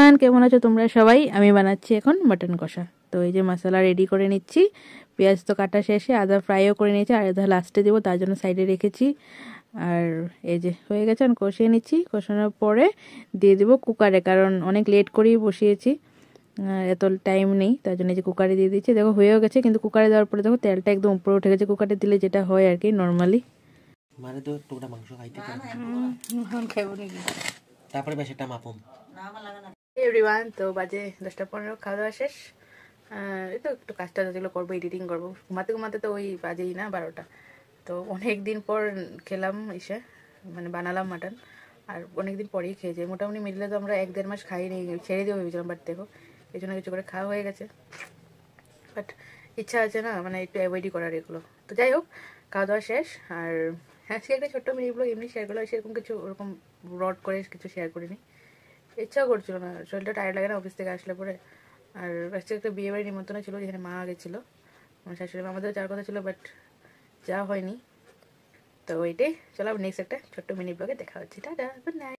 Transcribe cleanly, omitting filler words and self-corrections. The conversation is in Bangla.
এভরিওয়ান, কেমন আছো তোমরা সবাই? আমি বানাচ্ছি এখন মাটন কষা। তো এই যে মশলা রেডি করে নিচ্ছি। পেঁয়াজ তো কাটা শেষে, আদা ফ্রাইও করে নিয়েছি, আর আদা লাস্টে দেবো, তার জন্য সাইডে রেখেছি। আর এই যে হয়ে গেছে, আমি কষিয়ে নিচ্ছি। কষানোর পরে দিয়ে দেবো কুকারে, কারণ অনেক লেট করেই বসিয়েছি, এত টাইম নেই, তার জন্য যে কুকারে দিয়ে দিচ্ছি। দেখো হয়েও গেছে, কিন্তু কুকারে দেওয়ার পরে দেখো তেলটা একদম উপরে উঠে গেছে। কুকারে দিলে যেটা হয় আর কি নর্মালি। মানে তো টুকরা মাংস খাইতে পারে খাইব নাকি? তারপরে বেশ একটা মাপন। এভরিওয়ান, তো বাজে 10:15, খাওয়া দাওয়া শেষ। এই তো একটু কাজটা যেগুলো করবো, এডিটিং করবো। ঘুমাতে ঘুমাতে তো ওই বাজেই না 12টা। তো অনেক দিন পর খেলাম এসে, মানে বানালাম মাটন। আর অনেক দিন পরেই খেয়েছি, মোটামুটি মিললে তো আমরা 1-1.5 মাস খাই নেই, ছেড়ে দিয়ে ভেবেছিলাম। বাট দেখো এই জন্য কিছু করে খাওয়া হয়ে গেছে। বাট ইচ্ছা আছে না, মানে একটু অ্যাভয়েডই করার এগুলো। তো যাই হোক, খাওয়া দাওয়া শেষ। আর আজকে একটা ছোট্ট মিনিগুলো এমনি শেয়ার করলো, সেরকম কিছু ওরকম রড করে কিছু শেয়ার করিনি, ইচ্ছাও করছিল না। শরীরটা টায়ার্ড লাগে না অফিস থেকে আসলে পরে। আর আজকে একটা বিয়ে বাড়ির নিমন্ত্রণ ছিল, যেখানে মা গেছিলো, আমার শাশুড়ি মা। আমাদের যাওয়ার কথা ছিল, বাট যাওয়া হয়নি। তো ওইটাই, চলো নেক্সট একটা ছোট্ট মিনি ব্লগে দেখা হচ্ছে। Tata, good night.